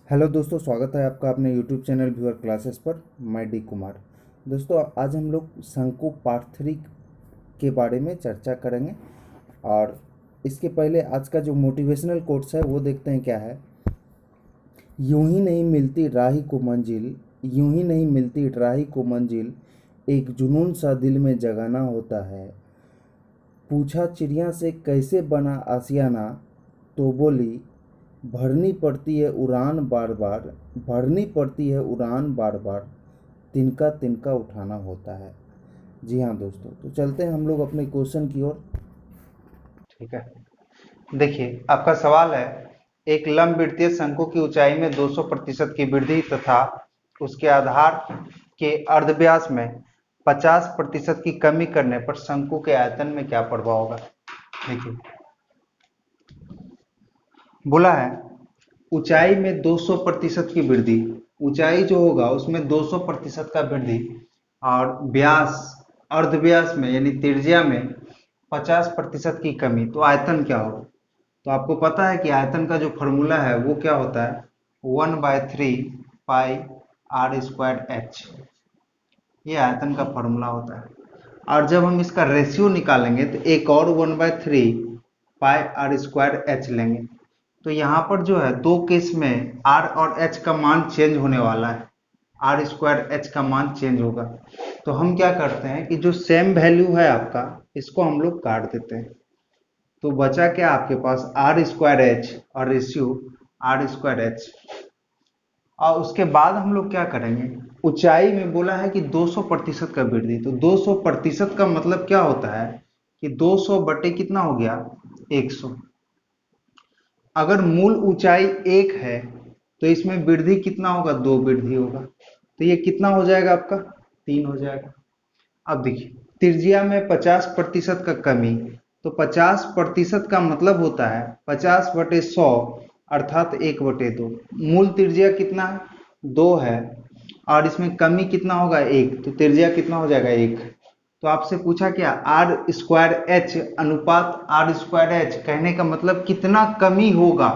Hello दोस्तों, स्वागत है आपका अपने यूट्यूब चैनल व्यूअर क्लासेस पर। मैं डी कुमार। दोस्तों, आज हम लोग शंकु पार्ट 3 के बारे में चर्चा करेंगे। और इसके पहले आज का जो मोटिवेशनल कोट्स है वो देखते हैं क्या है। यूं ही नहीं मिलती राही को मंजिल, यूं ही नहीं मिलती राही को मंजिल, एक जुनून सा दिल में जगाना होता है। पूछा चिड़िया से कैसे बना आशियाना, तो बोली भरनी पड़ती है उड़ान बार बार, भरनी पड़ती है उड़ान बार बार, तिनका तिनका उठाना होता है। जी हाँ दोस्तों, तो चलते हैं हम लोग अपने क्वेश्चन की ओर। ठीक है। देखिए, आपका सवाल है, एक लंबवृत्तीय शंकु की ऊंचाई में 200% की वृद्धि तथा उसके आधार के अर्धव्यास में 50% की कमी करने पर शंकु के आयतन में क्या प्रभाव होगा। देखिए, बोला है ऊंचाई में 200% की वृद्धि। ऊंचाई जो होगा उसमें 200% का वृद्धि और व्यास, अर्धव्यास में यानी त्रिज्या में 50% की कमी, तो आयतन क्या होगा। तो आपको पता है कि आयतन का जो फॉर्मूला है वो क्या होता है, 1/3 पाई r² h। ये आयतन का फॉर्मूला होता है। और जब हम इसका रेशियो निकालेंगे तो एक और 1/3 पाई r² h लेंगे। तो यहाँ पर जो है दो केस में r और h का मान चेंज होने वाला है, r² h का मान चेंज होगा। तो हम क्या करते हैं कि जो सेम वैल्यू है आपका, इसको हम लोग काट देते हैं। तो बचा क्या आपके पास, r² h और रेशियो r²h। और उसके बाद हम लोग क्या करेंगे, ऊंचाई में बोला है कि 200% का वृद्धि, तो 200% का मतलब क्या होता है कि 200 बटे कितना हो गया, 100। अगर मूल ऊंचाई 1 है तो इसमें वृद्धि कितना होगा, 2 वृद्धि होगा। तो ये कितना हो जाएगा आपका, 3 हो जाएगा। अब देखिए, त्रिज्या में 50% का कमी, तो 50% का मतलब होता है 50/100 अर्थात 1/2। मूल त्रिज्या कितना है, 2 है, और इसमें कमी कितना होगा, 1, तो त्रिज्या कितना हो जाएगा, 1। तो आपसे पूछा क्या, r² h अनुपात r²h, कहने का मतलब कितना कमी होगा।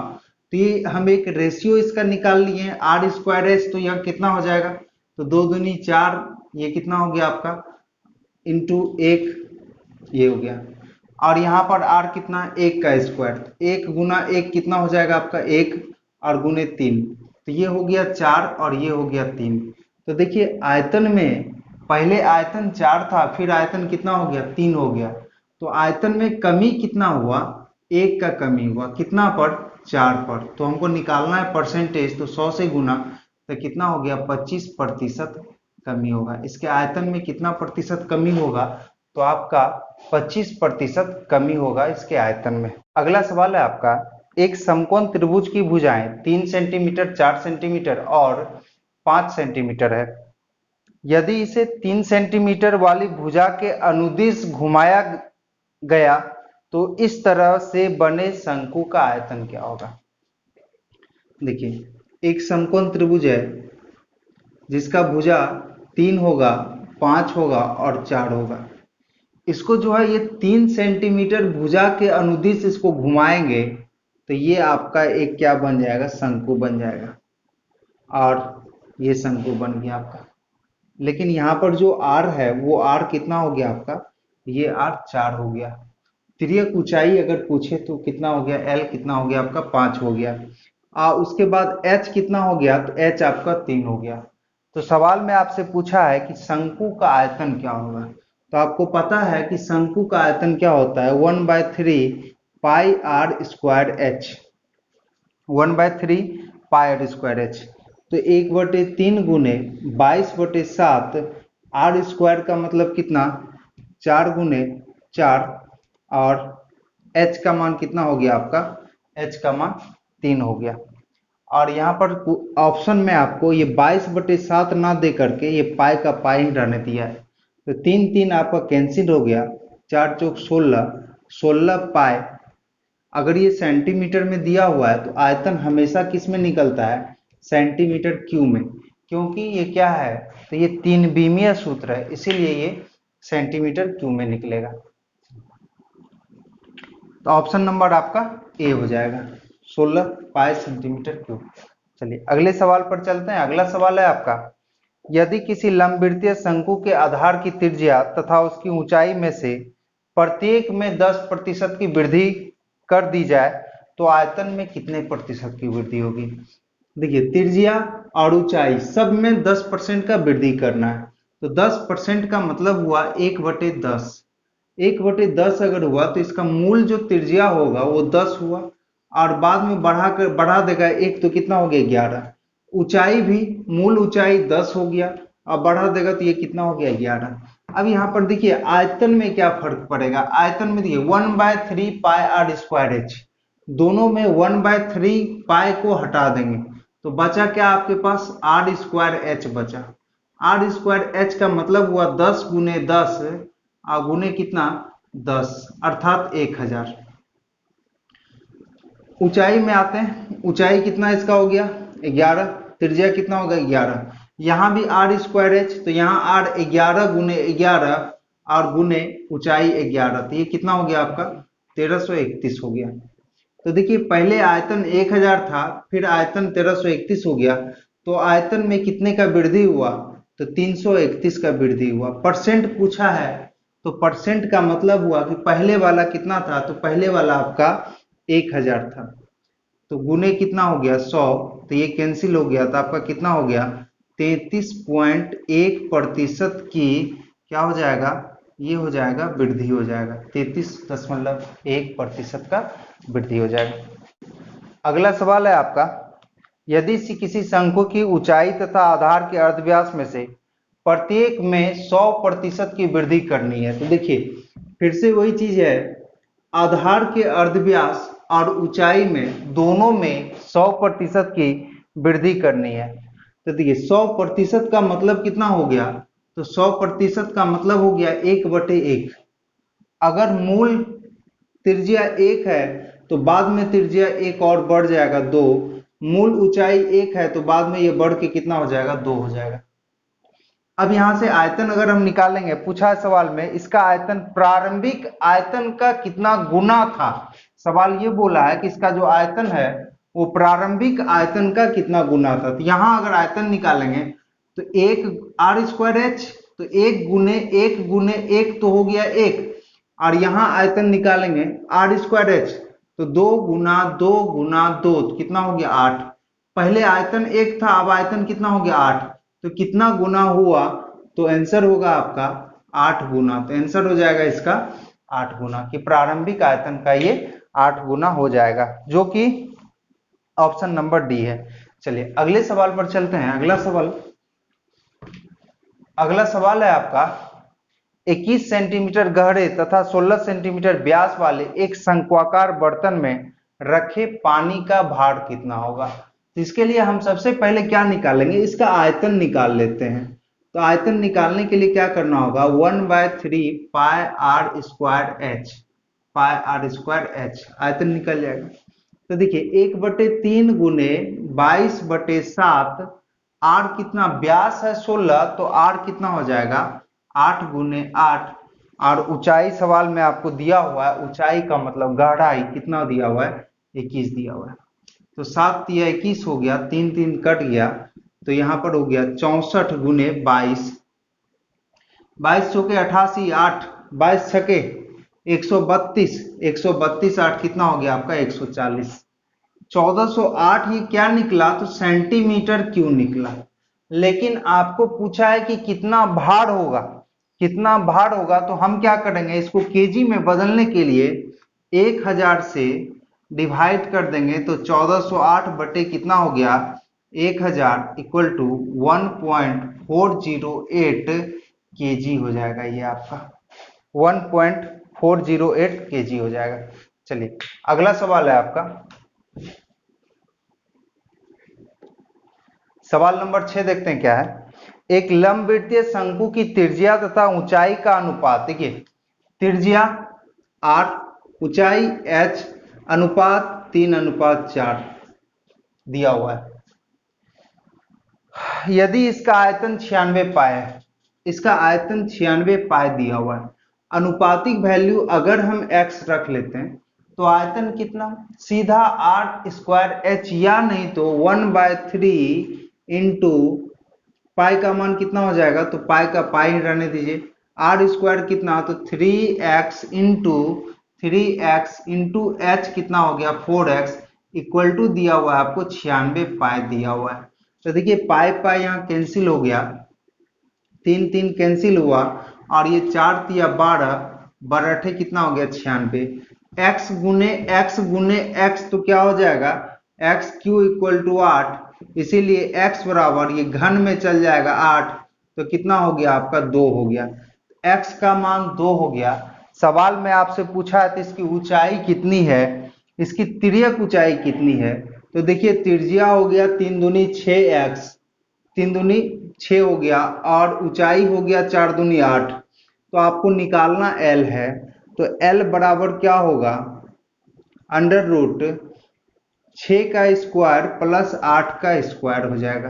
तो ये हम एक रेशियो इसका निकाल लिए हैं, r²h, तो यह कितना हो जाएगा, तो 2 दूनी 4, ये कितना हो गया आपका, इंटू 1, ये हो गया। और यहाँ पर r कितना, 1 का स्क्वायर, 1 गुना 1 कितना हो जाएगा आपका, 1, और गुने 3, तो ये हो गया 4 और ये हो गया 3। तो देखिए आयतन में, पहले आयतन 4 था, फिर आयतन कितना हो गया, 3 हो गया। तो आयतन में कमी कितना हुआ, 1 का कमी हुआ, कितना पर, 4 पर। तो हमको निकालना है परसेंटेज, तो 100 से गुना, तो कितना हो गया, 25% कमी होगा। इसके आयतन में कितना प्रतिशत कमी होगा, तो आपका 25% कमी होगा इसके आयतन में। अगला सवाल है आपका, एक समकोण त्रिभुज की भुजाएं 3 सेंटीमीटर, 4 सेंटीमीटर और 5 सेंटीमीटर है। यदि इसे 3 सेंटीमीटर वाली भुजा के अनुदिश घुमाया गया तो इस तरह से बने शंकु का आयतन क्या होगा। देखिए, एक समकोण त्रिभुज है जिसका भुजा 3 होगा, 5 होगा और 4 होगा। इसको जो है ये 3 सेंटीमीटर भुजा के अनुदिश इसको घुमाएंगे तो ये आपका एक क्या बन जाएगा, शंकु बन जाएगा। और ये शंकु बन गया आपका। लेकिन यहाँ पर जो आर है वो आर कितना हो गया आपका, ये आर 4 हो गया। तिर्यक ऊंचाई अगर पूछे तो कितना हो गया, एल कितना हो गया आपका, 5 हो गया। उसके बाद एच कितना हो गया, तो एच आपका 3 हो गया। तो सवाल में आपसे पूछा है कि शंकु का आयतन क्या होगा। तो आपको पता है कि शंकु का आयतन क्या होता है, 1/3 पाई r² h, 1/3 पाई r²h। तो 1/3 गुने 22/7, r² का मतलब कितना, 4 गुने 4, और h का मान कितना हो गया आपका, h का मान 3 हो गया। और यहाँ पर ऑप्शन में आपको ये 22/7 ना दे करके ये पाई का पाई रहने दिया है। तो 3 3 आपका कैंसिल हो गया, 4 चौक 16, 16 पाई। अगर ये सेंटीमीटर में दिया हुआ है तो आयतन हमेशा किस में निकलता है, सेंटीमीटर क्यू में, क्योंकि ये क्या है, तो ये 3 बीमीय सूत्र है, इसीलिए ये सेंटीमीटर क्यू में निकलेगा। तो ऑप्शन नंबर आपका ए हो जाएगा, 16 पाई सेंटीमीटर क्यूब। चलिए अगले सवाल पर चलते हैं। अगला सवाल है आपका, यदि किसी लंबवृत्तीय शंकु के आधार की त्रिज्या तथा उसकी ऊंचाई में से प्रत्येक में 10% की वृद्धि कर दी जाए तो आयतन में कितने प्रतिशत की वृद्धि होगी। देखिए त्रिज्या और ऊंचाई सब में 10% का वृद्धि करना है, तो 10% का मतलब हुआ 1/10। 1/10 अगर हुआ तो इसका मूल जो त्रिज्या होगा वो 10 हुआ, और बाद में बढ़ा देगा एक, तो कितना हो गया 11। ऊंचाई भी मूल ऊंचाई 10 हो गया, अब बढ़ा देगा तो ये कितना हो गया 11। अब यहाँ पर देखिए आयतन में क्या फर्क पड़ेगा। आयतन में देखिए 1/3 पाई आर स्क्वायर एच, दोनों में 1/3 पाई को हटा देंगे तो बचा क्या आपके पास, आर स्क्वायर एच बचा। आर स्क्वायर एच का मतलब हुआ 10 गुने 10 और गुने कितना 10 अर्थात 1000। ऊंचाई में आते हैं, ऊंचाई कितना इसका हो गया 11, त्रिज्या कितना होगा 11। यहां भी आर स्क्वायर एच, तो यहाँ आर 11 गुने 11 और गुने ऊंचाई 11, तो ये कितना हो गया आपका 1331 हो गया। तो देखिए पहले आयतन 1000 था, फिर आयतन 1331 हो गया, तो आयतन में कितने का वृद्धि हुआ, तो 331 का वृद्धि हुआ। परसेंट पूछा है तो परसेंट का मतलब हुआ कि पहले वाला कितना था, तो पहले वाला आपका 1000 था, तो गुने कितना हो गया 100, तो ये कैंसिल हो गया, तो आपका कितना हो गया 33.1% की क्या हो जाएगा, ये हो जाएगा वृद्धि हो जाएगा, 33.1% का वृद्धि हो जाएगा। अगला सवाल है आपका, यदि किसी शंकु की ऊंचाई तथा आधार के अर्धव्यास में से प्रत्येक में 100% की वृद्धि करनी है, तो देखिए फिर से वही चीज है, आधार के अर्धव्यास और ऊंचाई में दोनों में 100% की वृद्धि करनी है। तो देखिए 100% का मतलब कितना हो गया, तो 100% का मतलब हो गया 1/1। अगर मूल त्रिज्या 1 है तो बाद में त्रिज्या 1 और बढ़ जाएगा 2, मूल ऊंचाई 1 है तो बाद में ये बढ़ के कितना हो जाएगा 2 हो जाएगा। अब यहां से आयतन अगर हम निकालेंगे, पूछा है सवाल में इसका आयतन प्रारंभिक आयतन का कितना गुना था। सवाल ये बोला है कि इसका जो आयतन है वो प्रारंभिक आयतन का कितना गुना था। तो यहां अगर आयतन निकालेंगे तो 1 आर स्क्वायर एच, तो 1 गुने 1 तो हो गया 1, और यहां आयतन निकालेंगे आर स्क्वायर एच, तो 2 गुना 2 तो कितना हो गया 8। पहले आयतन 1 था, अब आयतन कितना हो गया 8, तो कितना गुना हुआ, तो आंसर होगा आपका 8 गुना। तो आंसर हो जाएगा इसका 8 गुना, कि प्रारंभिक आयतन का ये 8 गुना हो जाएगा, जो कि ऑप्शन नंबर डी है। चलिए अगले सवाल पर चलते हैं। अगला सवाल है आपका, 21 सेंटीमीटर गहरे तथा 16 सेंटीमीटर व्यास वाले एक शंक्वाकार बर्तन में रखे पानी का भार कितना होगा। तो इसके लिए हम सबसे पहले क्या निकालेंगे, इसका आयतन निकाल लेते हैं। तो आयतन निकालने के लिए क्या करना होगा, 1/3 pi r square h, pi r square h, आयतन निकल जाएगा। तो देखिए 1/3 गुने 22/7, आर कितना व्यास है 16, तो आर कितना हो जाएगा 8 गुने 8, और ऊंचाई सवाल में आपको दिया हुआ है, ऊंचाई का मतलब गहराई कितना दिया हुआ है 21 दिया हुआ है। तो 7 या 21 हो गया, 3 3 कट गया, तो यहां पर हो गया 64 गुने 22, 22 चौके 88, 8 22 छके 132, 132 8 कितना हो गया आपका 140। 1408 ये क्या निकला, तो सेंटीमीटर क्यूब निकला। लेकिन आपको पूछा है कि कितना भार होगा, कितना भार होगा, तो हम क्या करेंगे, इसको केजी में बदलने के लिए 1000 से डिवाइड कर देंगे, तो 1408 बटे कितना हो गया 1000 इक्वल टू 1.408 केजी हो जाएगा, ये आपका 1.408 केजी हो जाएगा। चलिए अगला सवाल है आपका, सवाल नंबर 6 देखते हैं क्या है। एक लंबवृत्तीय शंकु की त्रिज्या तथा ऊंचाई का अनुपात, देखिए त्रिज्या 8, ऊंचाई h, अनुपात 3:4 दिया हुआ है। यदि इसका आयतन 96 पाई है, इसका आयतन 96 पाई दिया हुआ है, अनुपातिक वैल्यू अगर हम x रख लेते हैं तो आयतन कितना, सीधा आर स्क्वायर एच, या नहीं तो 1/3 इंटू पाई का मान कितना हो जाएगा, तो पाई का पाई रहने दीजिए, आर स्क्वायर कितना, तो 3x इंटू एच कितना हो गया 4x, इक्वल टू दिया हुआ है आपको 96 पाई दिया हुआ है। तो देखिए पाई पाई यहाँ कैंसिल हो गया, 3 3 कैंसिल हुआ, और ये 4 तिया 12, 12 कितना हो गया 96, x गुने x तो क्या हो जाएगा, एक्स क्यू इक्वल टू 8, इसीलिए x बराबर ये घन में चल जाएगा 8, तो कितना हो गया आपका 2 हो गया, x का मान 2 हो गया। सवाल में आपसे पूछा है तो इसकी ऊंचाई कितनी है, इसकी तिर्यक ऊंचाई कितनी है, तो देखिए त्रिज्या हो गया 3 दूनी 6x, 3 दूनी 6 हो गया, और ऊंचाई हो गया 4 दूनी 8, तो आपको निकालना L है, तो L बराबर क्या होगा, अंडर रूट 6 का स्क्वायर प्लस 8 का स्क्वायर हो जाएगा,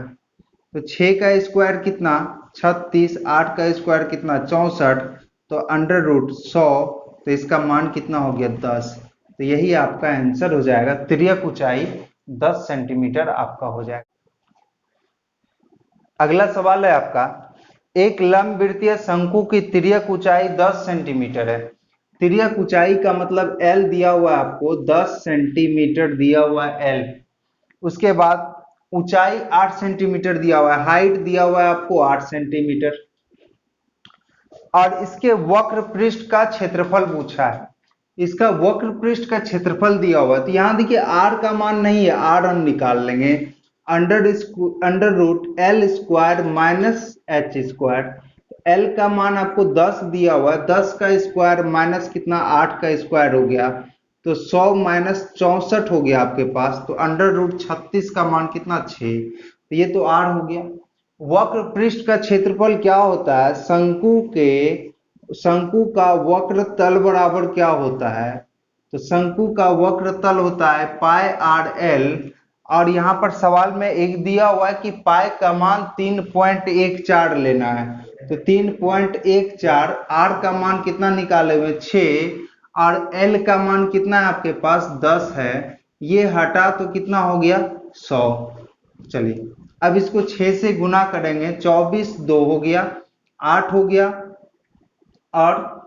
तो 6 का स्क्वायर कितना 36, 8 का स्क्वायर कितना 64, तो अंडर रूट 100, तो इसका मान कितना हो गया 10, तो यही आपका आंसर हो जाएगा, तिर्यक ऊंचाई 10 सेंटीमीटर आपका हो जाएगा। अगला सवाल है आपका, एक लंबवृत्तीय शंकु की तिर्यक ऊंचाई 10 सेंटीमीटर है, तिर्यक ऊंचाई का मतलब L दिया हुआ है आपको 10 सेंटीमीटर दिया हुआ है L, उसके बाद ऊंचाई 8 सेंटीमीटर दिया हुआ है, हाइट दिया हुआ है आपको 8 सेंटीमीटर, और इसके वक्र पृष्ठ का क्षेत्रफल पूछा है, इसका वक्र पृष्ठ का क्षेत्रफल दिया हुआ है, तो यहां देखिए r का मान नहीं है, r हम निकाल लेंगे, under root L square minus H square, L का मान आपको 10 दिया हुआ है, 10 का स्क्वायर माइनस कितना 8 का स्क्वायर हो गया, तो 100 माइनस 64 हो गया आपके पास, तो अंडर रूट 36 का मान कितना 6, तो ये तो r हो गया। वक्र पृष्ठ का क्षेत्रफल क्या होता है, शंकु का वक्र तल बराबर क्या होता है, तो शंकु का वक्र तल होता है पाई आर एल, और यहां पर सवाल में एक दिया हुआ है कि पाई का मान 3.14 लेना है, तो 3.14, आर का मान कितना निकाले हुए 6, और एल का मान कितना है आपके पास 10 है, ये हटा तो कितना हो गया 100। चलिए अब इसको 6 से गुना करेंगे, 24 2 हो गया, 8 हो गया, और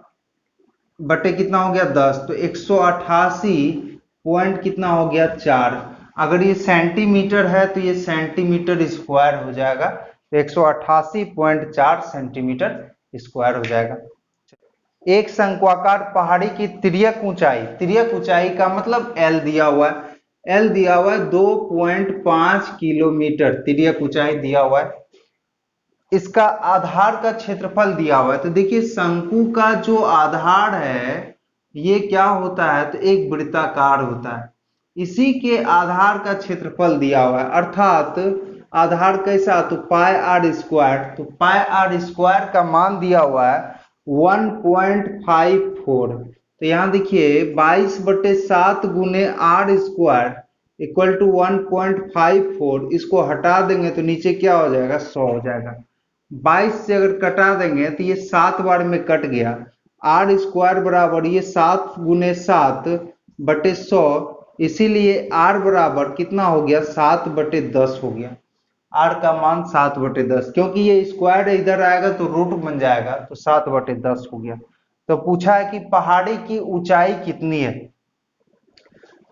बटे कितना हो गया 10, तो 188 पॉइंट कितना हो गया 4, अगर ये सेंटीमीटर है तो ये सेंटीमीटर स्क्वायर हो जाएगा, तो 188.4 सेंटीमीटर स्क्वायर हो जाएगा। एक शंक्वाकार पहाड़ी की तिर्यक ऊंचाई का मतलब L दिया हुआ है, L दिया हुआ है 2.5 किलोमीटर तिर्यक ऊंचाई दिया हुआ है, इसका आधार का क्षेत्रफल दिया हुआ है, तो देखिए शंकु का जो आधार है ये क्या होता है, तो एक वृत्ताकार होता है, इसी के आधार का क्षेत्रफल दिया हुआ है, अर्थात आधार कैसा, तो पाई आर स्क्वायर, तो पाई आर स्क्वायर का मान दिया हुआ है 1.54, तो यहां देखिए 22/7 गुने आर स्क्वायर इक्वल टू 1.54, इसको हटा देंगे तो नीचे क्या हो जाएगा 100 हो जाएगा, 22 से अगर कटा देंगे तो ये 7 बार में कट गया, आर स्क्वायर बराबर ये 7 गुने 7 बटे 100, इसीलिए आर बराबर कितना हो गया 7/10 हो गया, आर का मान 7/10, क्योंकि ये स्क्वायर इधर आएगा तो रूट बन जाएगा, तो 7/10 हो गया। तो पूछा है कि पहाड़ी की ऊंचाई कितनी है,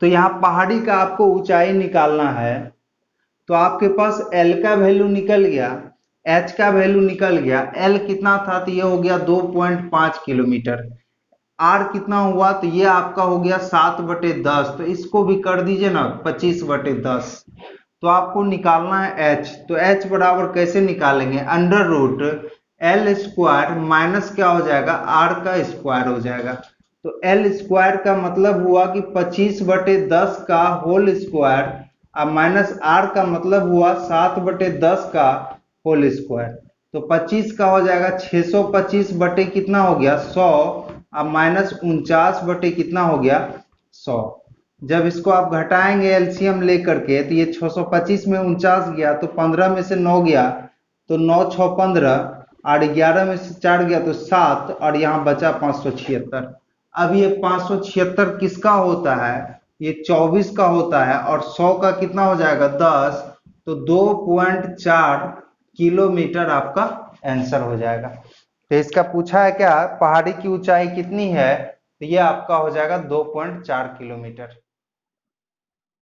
तो यहाँ पहाड़ी का आपको ऊंचाई निकालना है, तो आपके पास L का वैल्यू निकल गया, H का वैल्यू निकल गया, L कितना था, तो ये हो गया 2.5 किलोमीटर, R कितना हुआ, तो ये आपका हो गया 7/10, तो इसको भी कर दीजिए ना 25/10, तो आपको निकालना है H, तो H बराबर कैसे निकालेंगे, under root L square minus क्या हो जाएगा R का स्क्वायर हो जाएगा, तो L स्क्वायर का मतलब हुआ कि 25/10 का होल स्क्वायर, अब माइनस R का मतलब हुआ 7/10 का होल स्क्वायर, तो 25 का हो जाएगा 625 बटे कितना हो गया 100, अब माइनस 49 बटे कितना हो गया 100, जब इसको आप घटाएंगे एलसीएम लेकर के, तो ये 625 में 49 गया तो 15 में से 9 गया तो 9 6 15, और 11 में से 4 गया तो 7, और यहाँ बचा 576, अब ये 576 किसका होता है, ये 24 का होता है, और 100 का कितना हो जाएगा 10, तो 2.4 किलोमीटर आपका आंसर हो जाएगा। तो इसका पूछा है क्या, पहाड़ी की ऊंचाई कितनी है, तो ये आपका हो जाएगा 2.4 किलोमीटर।